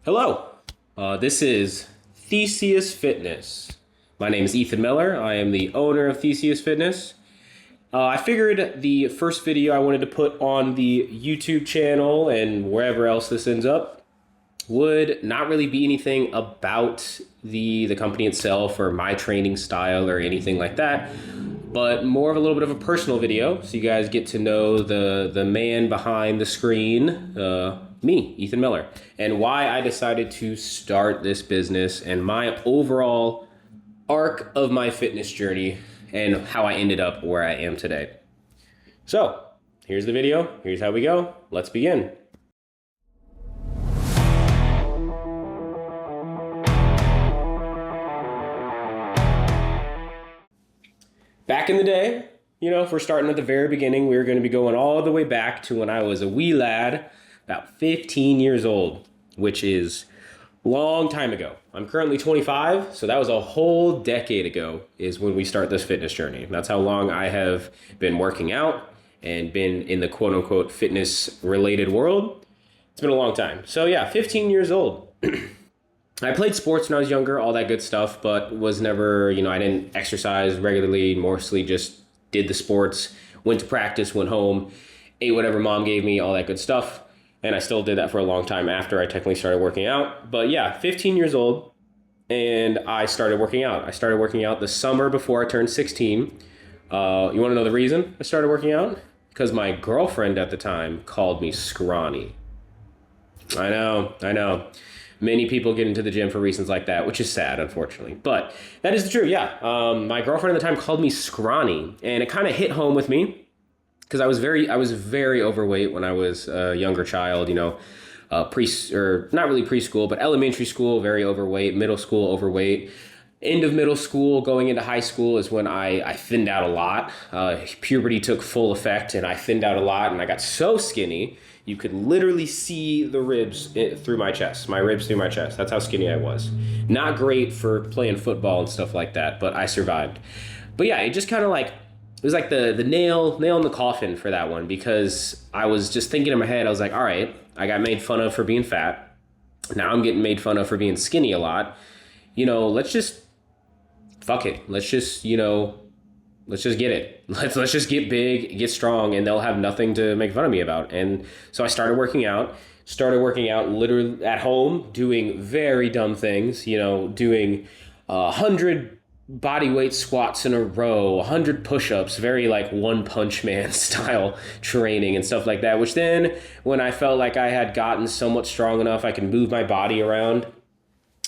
Hello, this is Theseus Fitness. My name is Ethan Miller. I am the owner of Theseus Fitness. I figured the first video I wanted to put on the YouTube channel and wherever else this ends up would not really be anything about the company itself or my training style or anything like that, but more of a little bit of a personal video so you guys get to know the man behind the screen, me, Ethan Miller, and why I decided to start this business and my overall arc of my fitness journey and how I ended up where I am today. So here's the video. Here's how we go. Let's begin. Back in the day, if we're starting at the very beginning, we were going to be going all the way back to when I was a wee lad, about 15 years old, which is a long time ago. I'm currently 25, so that was a whole decade ago is when we start this fitness journey. That's how long I have been working out and been in the quote-unquote fitness-related world. It's been a long time. So yeah, 15 years old. I played sports when I was younger, all that good stuff, but was never, I didn't exercise regularly, mostly just did the sports, went to practice, went home, ate whatever mom gave me, all that good stuff. And I still did that for a long time after I technically started working out. But yeah, 15 years old, and I started working out. I started working out the summer before I turned 16. You want to know the reason I started working out? Because my girlfriend at the time called me scrawny. I know. Many people get into the gym for reasons like that, which is sad, unfortunately. But that is the truth, yeah. My girlfriend at the time called me scrawny, and it kind of hit home with me because I was very overweight when I was a younger child. Not really preschool, but elementary school, very overweight. Middle school, overweight. End of middle school, going into high school is when I thinned out a lot. Puberty took full effect, and I thinned out a lot, and I got so skinny. You could literally see the ribs through my chest, my ribs through my chest. That's how skinny I was. Not great for playing football and stuff like that, but I survived. But yeah, it just kind of it was like the nail in the coffin for that one, because I was just thinking in my head, I was like, all right, I got made fun of for being fat. Now I'm getting made fun of for being skinny a lot. Let's just, fuck it. Let's just get it. Let's just get big, get strong, and they'll have nothing to make fun of me about. And so I started working out literally at home, doing very dumb things, doing 100 body weight squats in a row, 100 push-ups, very like One Punch Man style training and stuff like that, which then when I felt like I had gotten somewhat strong enough, I could move my body around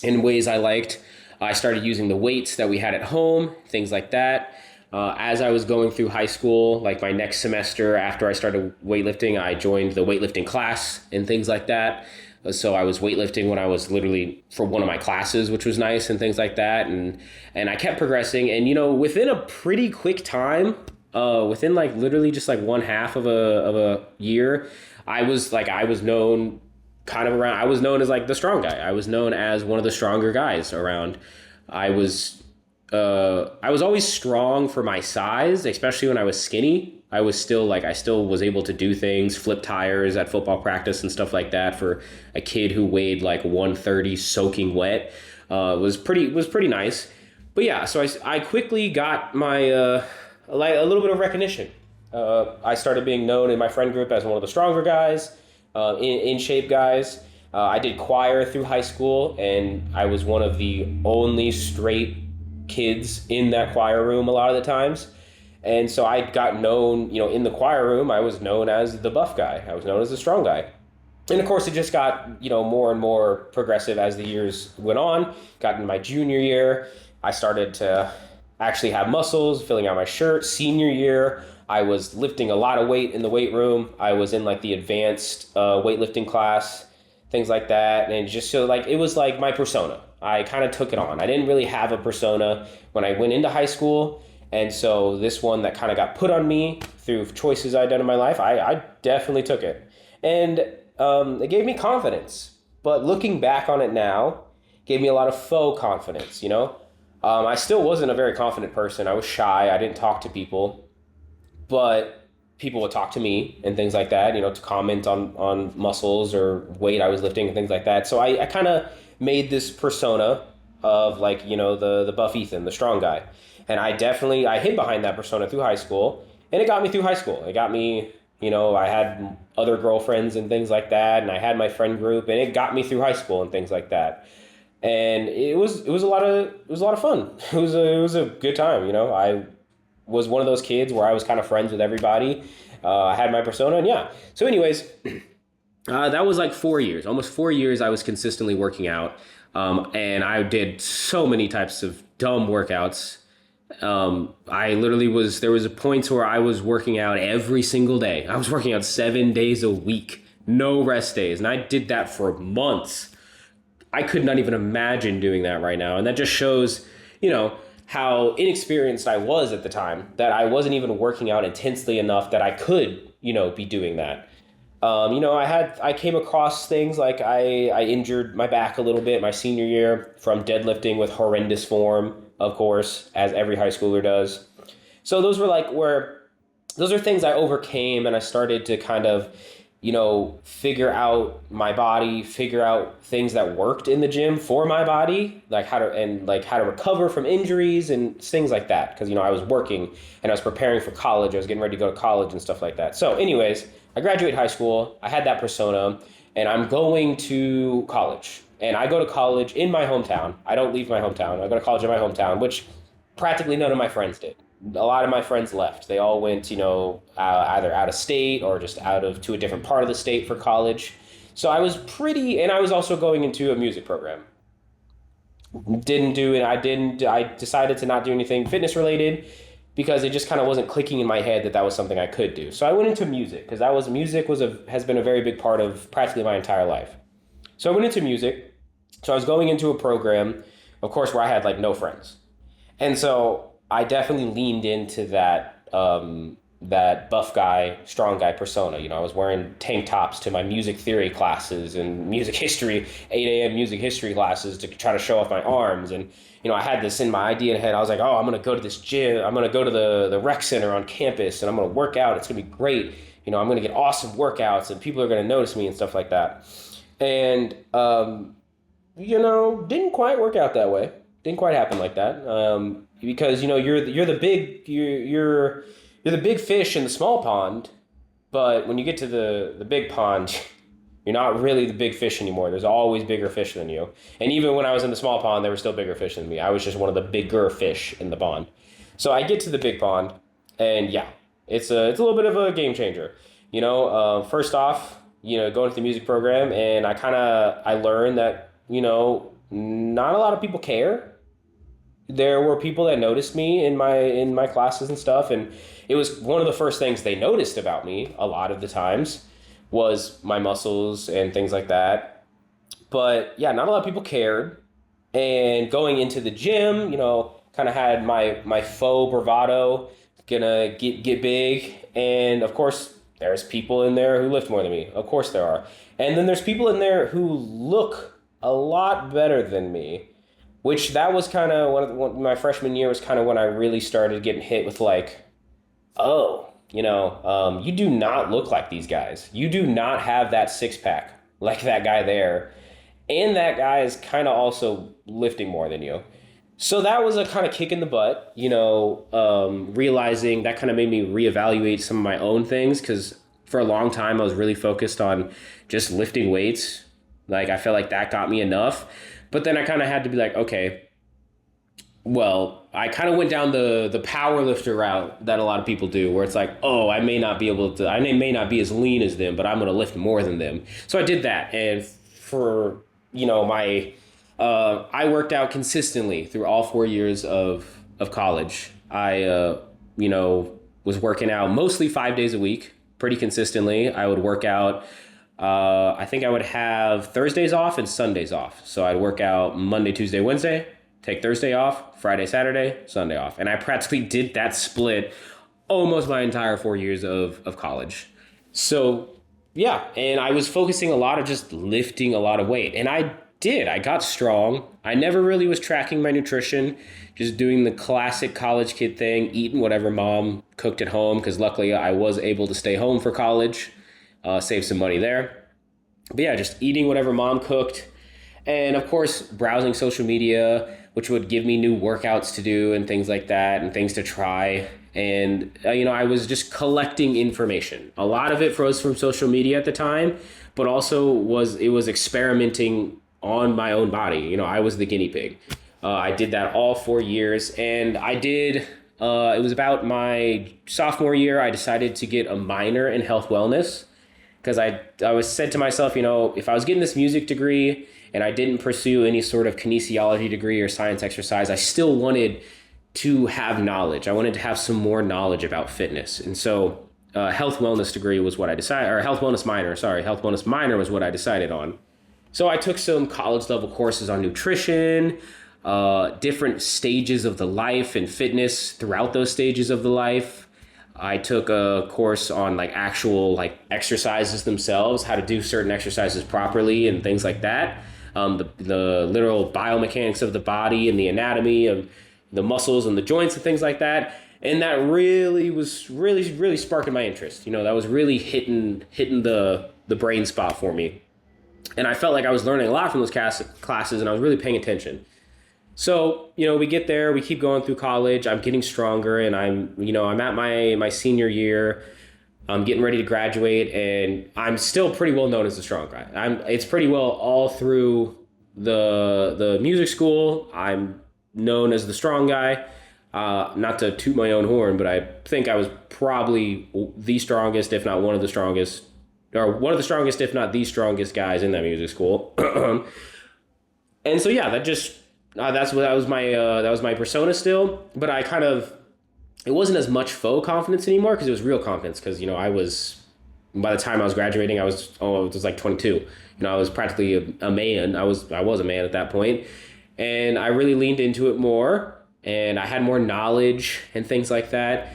in ways I liked, I started using the weights that we had at home, things like that. As I was going through high school, like my next semester after I started weightlifting, I joined the weightlifting class and things like that. So I was weightlifting when I was literally for one of my classes, which was nice and things like that. And I kept progressing. And, within a pretty quick time, within like literally just like one half of a year, I was known I was known as like the strong guy. I was known as one of the stronger guys around. I was always strong for my size, especially when I was skinny. I still was able to do things, flip tires at football practice and stuff like that for a kid who weighed like 130 soaking wet. Was pretty nice. But yeah, so I quickly got my, a little bit of recognition. I started being known in my friend group as one of the stronger guys, in shape guys. I did choir through high school, and I was one of the only straight kids in that choir room a lot of the times. And so I got known, in the choir room, I was known as the buff guy. I was known as the strong guy. And of course, it just got, more and more progressive as the years went on. Got in my junior year, I started to actually have muscles, filling out my shirt. Senior year, I was lifting a lot of weight in the weight room. I was in like the advanced weightlifting class, things like that. And just so it was like my persona. I kind of took it on. I didn't really have a persona when I went into high school. And so this one that kind of got put on me through choices I'd done in my life, I definitely took it. And it gave me confidence. But looking back on it now, gave me a lot of faux confidence, I still wasn't a very confident person. I was shy. I didn't talk to people. But people would talk to me and things like that, to comment on muscles or weight I was lifting and things like that. So I kind of made this persona of like, the buff Ethan, the strong guy. And I hid behind that persona through high school, and it got me through high school. It got me, I had other girlfriends and things like that, and I had my friend group, and it got me through high school and things like that. And it was a lot of fun. It was a good time. I was one of those kids where I was kind of friends with everybody. I had my persona, and yeah. So, anyways, that was like 4 years, almost 4 years. I was consistently working out, and I did so many types of dumb workouts. I literally there was a point where I was working out every single day. I was working out 7 days a week, no rest days, and I did that for months. I could not even imagine doing that right now, and that just shows, how inexperienced I was at the time, that I wasn't even working out intensely enough that I could, be doing that. I came across things like I injured my back a little bit my senior year from deadlifting with horrendous form, of course, as every high schooler does. So those are things I overcame, and I started to kind of, figure out my body, figure out things that worked in the gym for my body, like how to recover from injuries and things like that. Because, I was working and I was preparing for college. I was getting ready to go to college and stuff like that. So anyways, I graduated high school. I had that persona, and I'm going to college. And I go to college in my hometown. I don't leave my hometown. I go to college in my hometown, which practically none of my friends did. A lot of my friends left. They all went, either out of state or just to a different part of the state for college. So and I was also going into a music program. I decided to not do anything fitness related because it just kind of wasn't clicking in my head that was something I could do. So I went into music because has been a very big part of practically my entire life. So I went into music. So I was going into a program, of course, where I had like no friends. And so I definitely leaned into that buff guy, strong guy persona. I was wearing tank tops to my music theory classes and music history, 8 a.m. music history classes to try to show off my arms. And, I had this in my idea in head. I was like, oh, I'm going to go to this gym. I'm going to go to the rec center on campus, and I'm going to work out. It's going to be great. I'm going to get awesome workouts, and people are going to notice me and stuff like that. And, didn't quite work out that way. Didn't quite happen like that. Because you're the big fish in the small pond, but when you get to the big pond, you're not really the big fish anymore. There's always bigger fish than you. And even when I was in the small pond, there were still bigger fish than me. I was just one of the bigger fish in the pond. So I get to the big pond, and yeah, it's a little bit of a game changer. First off, going to the music program, and I learned that not a lot of people care. There were people that noticed me in my classes and stuff, and it was one of the first things they noticed about me a lot of the times was my muscles and things like that. But yeah, not a lot of people cared. And going into the gym, kind of had my faux bravado, gonna get big. And of course, there's people in there who lift more than me. Of course there are. And then there's people in there who look a lot better than me. Which that was kind of my freshman year was kind of when I really started getting hit with like, oh, you do not look like these guys. You do not have that six pack like that guy there. And that guy is kind of also lifting more than you. So that was a kind of kick in the butt, realizing that kind of made me reevaluate some of my own things. Because for a long time, I was really focused on just lifting weights. Like I felt like that got me enough. But then I kind of had to be like, okay, well, I kind of went down the power lifter route that a lot of people do, where it's like, oh, I may not be as lean as them, but I'm going to lift more than them. So I did that. And for, I worked out consistently through all 4 years of college. I, was working out mostly 5 days a week, pretty consistently. I would work out. I think I would have Thursdays off and Sundays off. So I'd work out Monday, Tuesday, Wednesday, take Thursday off, Friday, Saturday, Sunday off. And I practically did that split almost my entire 4 years of college. So yeah, and I was focusing a lot of just lifting a lot of weight. And I did. I got strong. I never really was tracking my nutrition, just doing the classic college kid thing, eating whatever mom cooked at home, because luckily I was able to stay home for college, save some money there. But yeah, just eating whatever mom cooked. And of course, browsing social media, which would give me new workouts to do and things like that and things to try. And, I was just collecting information. A lot of it was from social media at the time, but also it was experimenting on my own body. I was the guinea pig. I did that all 4 years, and it was about my sophomore year, I decided to get a minor in health wellness, because I was said to myself, if I was getting this music degree and I didn't pursue any sort of kinesiology degree or science exercise, I still wanted to have knowledge. I wanted to have some more knowledge about fitness. And so health wellness degree was what I decided, or health wellness minor was what I decided on. So I took some college level courses on nutrition, different stages of the life and fitness throughout those stages of the life. I took a course on actual exercises themselves, how to do certain exercises properly and things like that. The literal biomechanics of the body and the anatomy of the muscles and the joints and things like that. And that really was really sparking my interest. That was really hitting the brain spot for me. And I felt like I was learning a lot from those classes, and I was really paying attention. So, we get there, we keep going through college, I'm getting stronger, and I'm at my senior year, I'm getting ready to graduate, and I'm still pretty well known as the strong guy. It's pretty well all through the music school, I'm known as the strong guy. Not to toot my own horn, but I think I was probably the strongest, if not one of the strongest, if not the strongest guys in that music school. And so, yeah, that was my persona still, but it wasn't as much faux confidence anymore, because it was real confidence, because, by the time I was graduating, I was 22. I was practically a man. I was a man at that point, and I really leaned into it more, and I had more knowledge and things like that.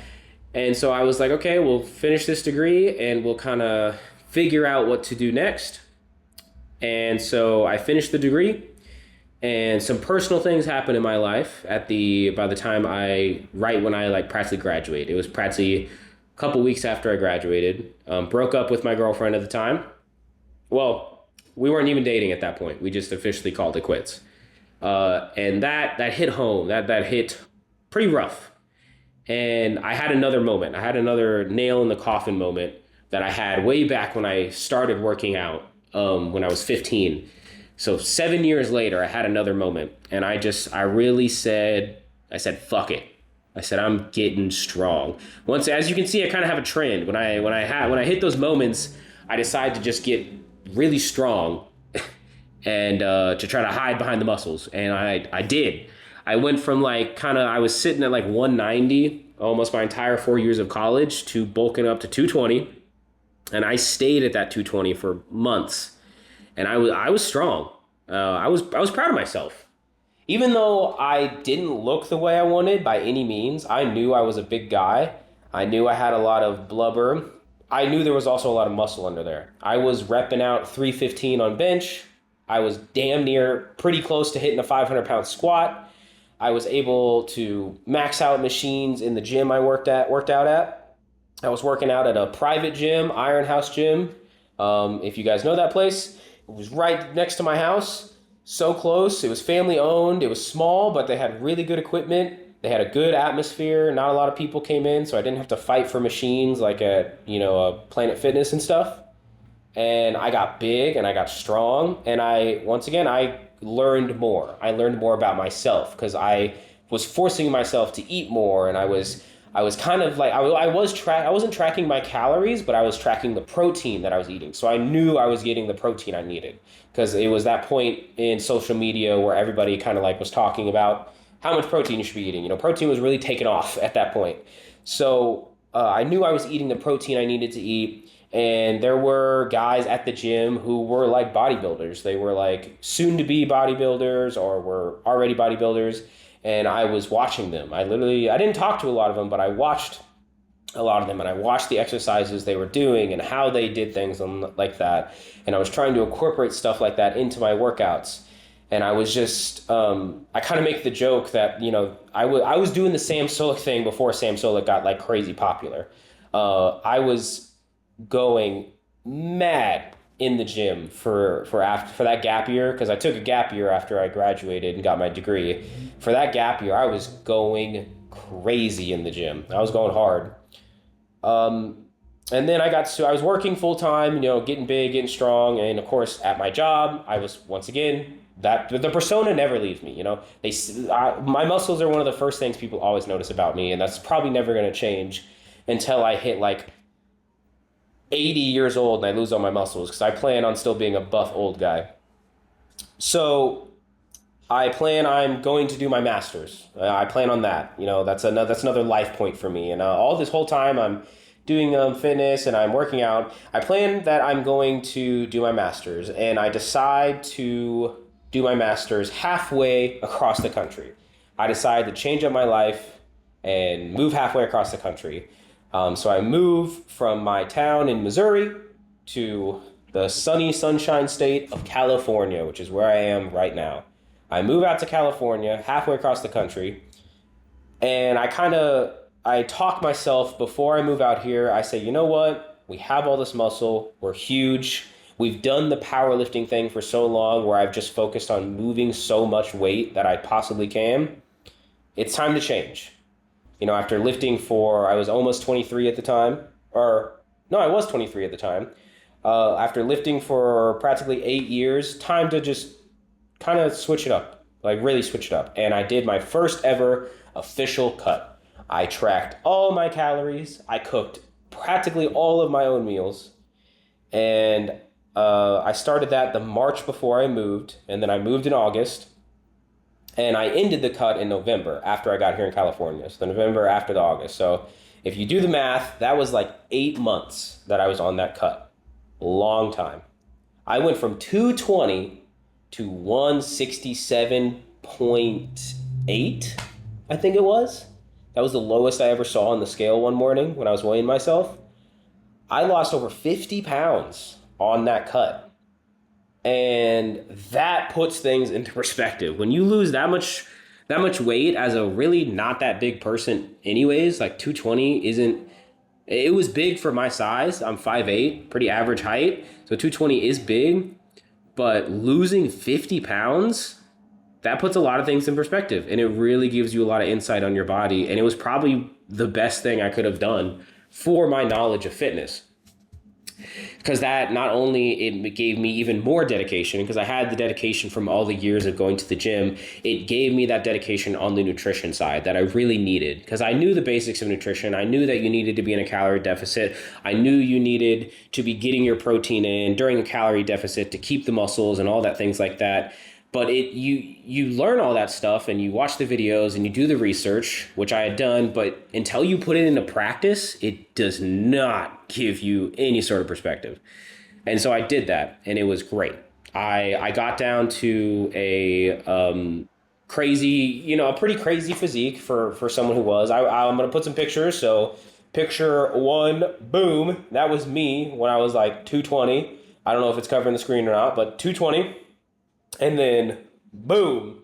And so I was like, okay, we'll finish this degree and we'll kind of figure out what to do next. And so I finished the degree, and some personal things happened in my life by the time when I practically graduated. It was practically a couple weeks after I graduated. Broke up with my girlfriend at the time. Well, we weren't even dating at that point. We just officially called it quits. And that hit home. That hit pretty rough. And I had another moment. I had another nail in the coffin moment that I had way back when I started working out, when I was 15. So 7 years later, I had another moment, and I said, fuck it. I said, I'm getting strong. As you can see, I kind of have a trend. When I hit those moments, I decide to just get really strong and to try to hide behind the muscles. And I did. I went from I was sitting at 190 almost my entire 4 years of college to bulking up to 220. And I stayed at that 220 for months. And I was strong. I was proud of myself. Even though I didn't look the way I wanted by any means, I knew I was a big guy. I knew I had a lot of blubber. I knew there was also a lot of muscle under there. I was repping out 315 on bench. I was damn near pretty close to hitting a 500-pound squat. I was able to max out machines in the gym I worked out at. I was working out at a private gym, Iron House Gym. If you guys know that place, it was right next to my house. So close. It was family owned. It was small, but they had really good equipment. They had a good atmosphere. Not a lot of people came in, so I didn't have to fight for machines like at, a Planet Fitness and stuff. And I got big and I got strong. And I learned more. I learned more about myself, because I was forcing myself to eat more, and I was kind of I wasn't tracking my calories, but I was tracking the protein that I was eating. So I knew I was getting the protein I needed, because it was that point in social media where everybody kind of was talking about how much protein you should be eating. Protein was really taken off at that point. So I knew I was eating the protein I needed to eat. And there were guys at the gym who were bodybuilders. They were soon to be bodybuilders or were already bodybuilders. And I was watching them. I didn't talk to a lot of them, but I watched a lot of them, and I watched the exercises they were doing and how they did things like that. And I was trying to incorporate stuff like that into my workouts. And I was just, I kind of make the joke that, I was doing the Sam Sulek thing before Sam Sulek got like crazy popular. I was going mad in the gym for that gap year, because I took a gap year after I graduated and got my degree. For that gap year, I was going crazy in the gym. I was going hard. And then I was working full time, getting big, getting strong, and of course at my job, I was once again that the persona never leaves me. My muscles are one of the first things people always notice about me, and that's probably never going to change until I hit like 80 years old and I lose all my muscles, because I plan on still being a buff old guy. So I'm going to do my master's. I plan on that. That's another life point for me. And all this whole time I'm doing fitness and I'm working out. I plan that I'm going to do my master's, and I decide to do my master's halfway across the country. I decide to change up my life and move halfway across the country. So I move from my town in Missouri to the sunny sunshine state of California, which is where I am right now. I move out to California, halfway across the country, and I talk myself before I move out here. I say, you know what? We have all this muscle. We're huge. We've done the powerlifting thing for so long where I've just focused on moving so much weight that I possibly can. It's time to change. After lifting I was almost 23 at the time, I was 23 at the time. After lifting for practically 8 years, time to just kind of switch it up, like really switch it up. And I did my first ever official cut. I tracked all my calories. I cooked practically all of my own meals. And I started that the March before I moved, and then I moved in August. And I ended the cut in November after I got here in California. So the November after the August. So if you do the math, that was like 8 months that I was on that cut. Long time. I went from 220 to 167.8, I think it was. That was the lowest I ever saw on the scale one morning when I was weighing myself. I lost over 50 pounds on that cut. And that puts things into perspective. When you lose that much weight as a really not that big person anyways, like 220 it was big for my size. I'm 5'8", pretty average height. So 220 is big, but losing 50 pounds, that puts a lot of things in perspective, and it really gives you a lot of insight on your body. And it was probably the best thing I could have done for my knowledge of fitness. Because that not only it gave me even more dedication, because I had the dedication from all the years of going to the gym, it gave me that dedication on the nutrition side that I really needed. Because I knew the basics of nutrition. I knew that you needed to be in a calorie deficit. I knew you needed to be getting your protein in during a calorie deficit to keep the muscles and all that things like that. But you learn all that stuff and you watch the videos and you do the research, which I had done, but until you put it into practice, it does not give you any sort of perspective. And so I did that, and it was great. I got down to a pretty crazy physique for someone who was. I'm going to put some pictures. So picture one, boom, that was me when I was like 220. I don't know if it's covering the screen or not, but 220. And then, boom,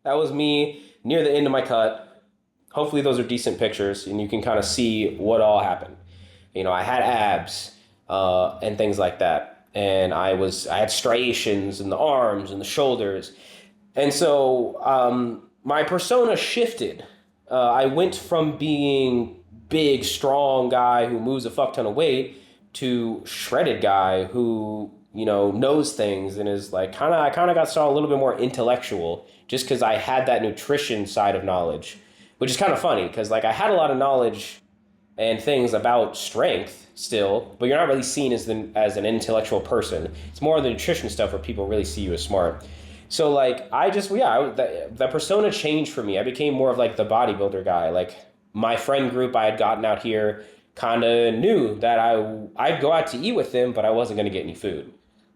that was me near the end of my cut. Hopefully those are decent pictures and you can kind of see what all happened. I had abs and things like that. And I had striations in the arms and the shoulders. And so my persona shifted. I went from being big, strong guy who moves a fuck ton of weight to shredded guy who knows things and is like I saw a little bit more intellectual, just because I had that nutrition side of knowledge, which is kind of funny because like I had a lot of knowledge and things about strength still, but you're not really seen as an intellectual person. It's more of the nutrition stuff where people really see you as smart. So like that persona changed for me. I became more of like the bodybuilder guy. Like my friend group I had gotten out here kind of knew that I'd go out to eat with them, but I wasn't going to get any food.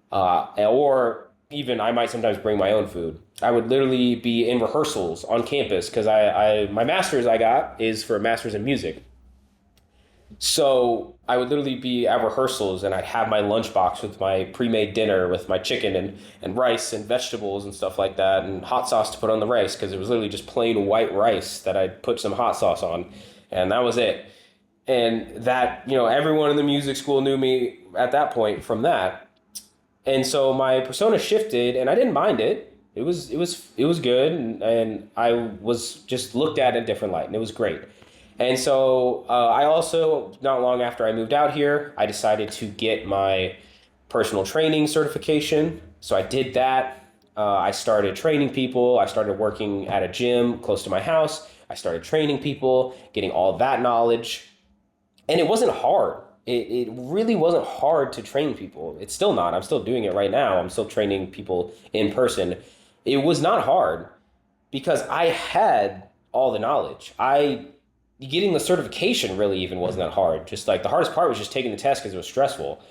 Or even I might sometimes bring my own food. I would literally be in rehearsals on campus because my master's I got is for a master's in music. So I would literally be at rehearsals and I'd have my lunchbox with my pre-made dinner with my chicken and rice and vegetables and stuff like that and hot sauce to put on the rice because it was literally just plain white rice that I'd put some hot sauce on, and that was it. And that, everyone in the music school knew me at that point from that. And so my persona shifted and I didn't mind it. It was good, and I was just looked at in a different light, and it was great. And so I also, not long after I moved out here, I decided to get my personal training certification. So I did that. I started training people. I started working at a gym close to my house. I started training people, getting all that knowledge. And it wasn't hard. It really wasn't hard to train people. It's still not. I'm still doing it right now. I'm still training people in person. It was not hard because I had all the knowledge. Getting the certification really even wasn't that hard. Just like the hardest part was just taking the test because it was stressful.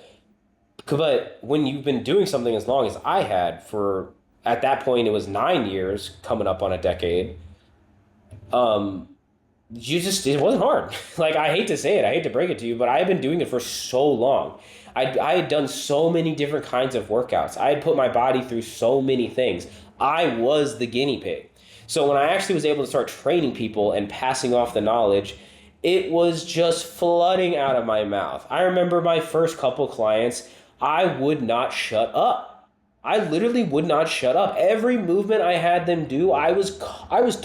But when you've been doing something as long as I had for, at that point, it was 9 years, coming up on a decade. It wasn't hard. Like, I hate to say it, I hate to break it to you, but I had been doing it for so long. I had done so many different kinds of workouts. I had put my body through so many things. I was the guinea pig. So when I actually was able to start training people and passing off the knowledge, it was just flooding out of my mouth. I remember my first couple clients, I would not shut up. I literally would not shut up. Every movement I had them do, I was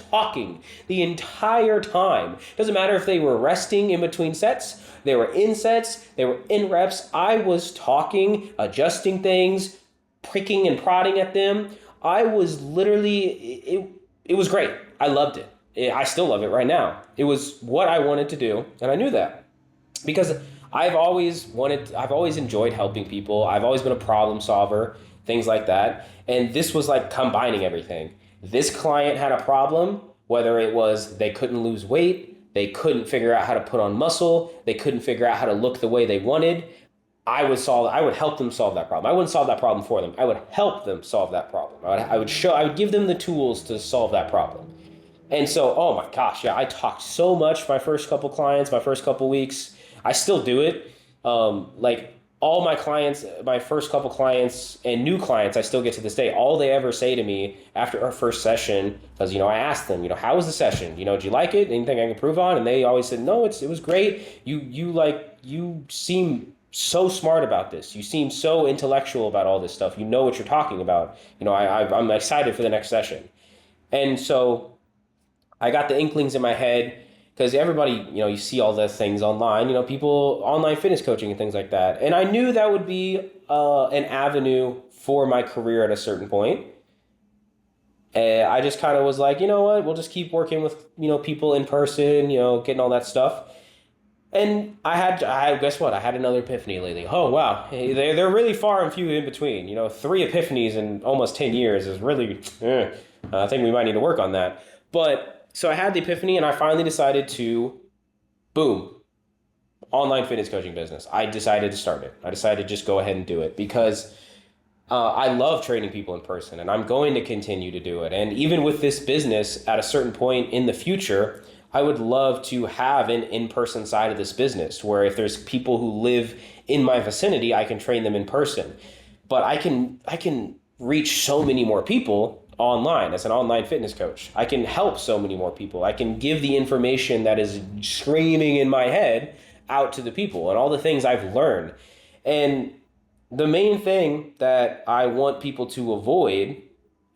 talking the entire time. Doesn't matter if they were resting in between sets, they were in sets, they were in reps. I was talking, adjusting things, pricking and prodding at them. I was literally, it was great. I loved it. I still love it right now. It was what I wanted to do, and I knew that because I've always enjoyed helping people. I've always been a problem solver, things like that. And this was like combining everything. This client had a problem, whether it was they couldn't lose weight, they couldn't figure out how to put on muscle, they couldn't figure out how to look the way they wanted. I would help them solve that problem. I wouldn't solve that problem for them. I would help them solve that problem. I would give them the tools to solve that problem. And so, oh my gosh, yeah, I talked so much my first couple clients, my first couple weeks. I still do it. Like all my clients, my first couple clients and new clients, I still get to this day. All they ever say to me after our first session, because, I asked them, how was the session? Did you like it? Anything I can improve on? And they always said, no, it was great. You seem so smart about this. You seem so intellectual about all this stuff. You know what you're talking about. I'm excited for the next session. And so I got the inklings in my head because everybody, you see all the things online, people, online fitness coaching and things like that. And I knew that would be an avenue for my career at a certain point. And I just kind of was like, you know what, we'll just keep working with, people in person, getting all that stuff. And guess what? I had another epiphany lately. Oh, wow. Hey, they're really far and few in between. 3 epiphanies in almost 10 years is really, I think we might need to work on that. But so I had the epiphany and I finally decided to, boom, online fitness coaching business. I decided to start it. I decided to just go ahead and do it because I love training people in person and I'm going to continue to do it. And even with this business at a certain point in the future, I would love to have an in-person side of this business where if there's people who live in my vicinity, I can train them in person. But I can reach so many more people online as an online fitness coach. I can help so many more people. I can give the information that is screaming in my head out to the people and all the things I've learned. And the main thing that I want people to avoid,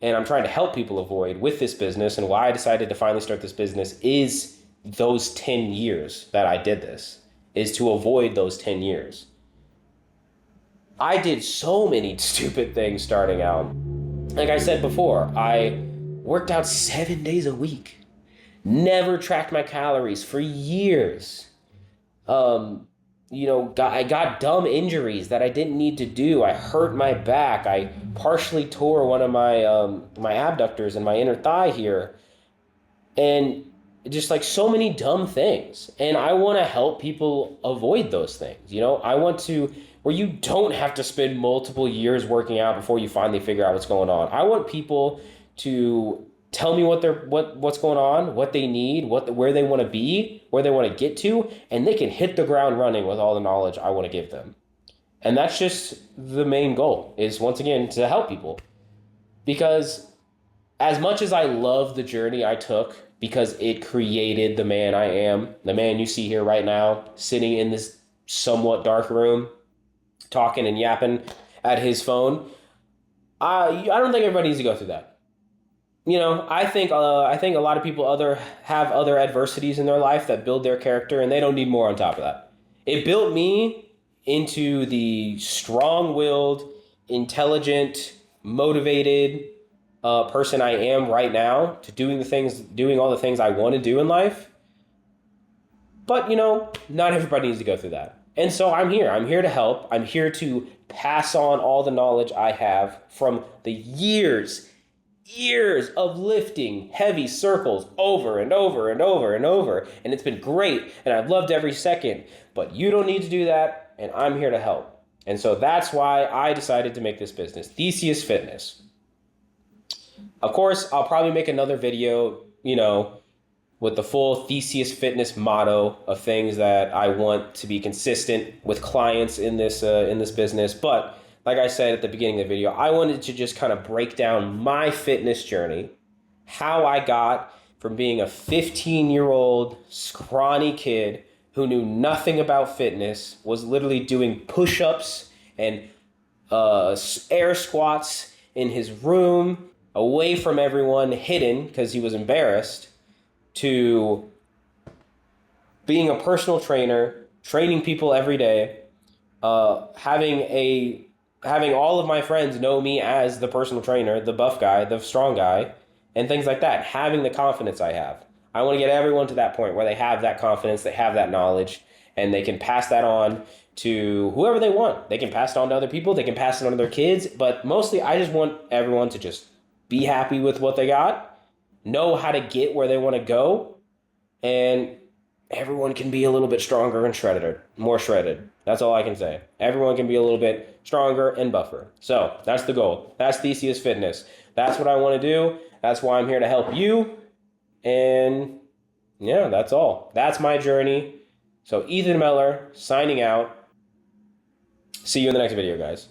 and I'm trying to help people avoid with this business and why I decided to finally start this business is those 10 years that I did this, is to avoid those 10 years. I did so many stupid things starting out. Like I said before, I worked out 7 days a week, never tracked my calories for years. I got dumb injuries that I didn't need to do. I hurt my back. I partially tore one of my abductors in my inner thigh here. And just like so many dumb things. And I want to help people avoid those things. I want to, where you don't have to spend multiple years working out before you finally figure out what's going on. I want people to tell me what's going on, what they need, where they want to be, where they want to get to, and they can hit the ground running with all the knowledge I want to give them. And that's just the main goal, is once again to help people. Because as much as I love the journey I took, because it created the man I am, the man you see here right now, sitting in this somewhat dark room, talking and yapping at his phone, I don't think everybody needs to go through that. I think a lot of people have other adversities in their life that build their character, and they don't need more on top of that. It built me into the strong-willed, intelligent, motivated person I am right now, to doing all the things I want to do in life. But not everybody needs to go through that. And so I'm here. I'm here to help. I'm here to pass on all the knowledge I have from the years of lifting heavy circles over and over and over and over. And it's been great. And I've loved every second. But you don't need to do that. And I'm here to help. And so that's why I decided to make this business, Theseus Fitness. Of course, I'll probably make another video, with the full Theseus Fitness motto of things that I want to be consistent with clients in this business. But like I said at the beginning of the video, I wanted to just kind of break down my fitness journey, how I got from being a 15-year-old scrawny kid who knew nothing about fitness, was literally doing push-ups and air squats in his room, away from everyone, hidden because he was embarrassed, to being a personal trainer, training people every day, having all of my friends know me as the personal trainer, the buff guy, the strong guy, and things like that, having the confidence I have. I want to get everyone to that point where they have that confidence, they have that knowledge, and they can pass that on to whoever they want. They can pass it on to other people, they can pass it on to their kids, but mostly I just want everyone to just be happy with what they got, know how to get where they want to go, and everyone can be a little bit stronger and more shredded. That's all I can say. Everyone can be a little bit stronger and buffer. So that's the goal. That's Theseus Fitness. That's what I want to do. That's why I'm here to help you. And yeah, that's all. That's my journey. So Ethan Miller signing out. See you in the next video, guys.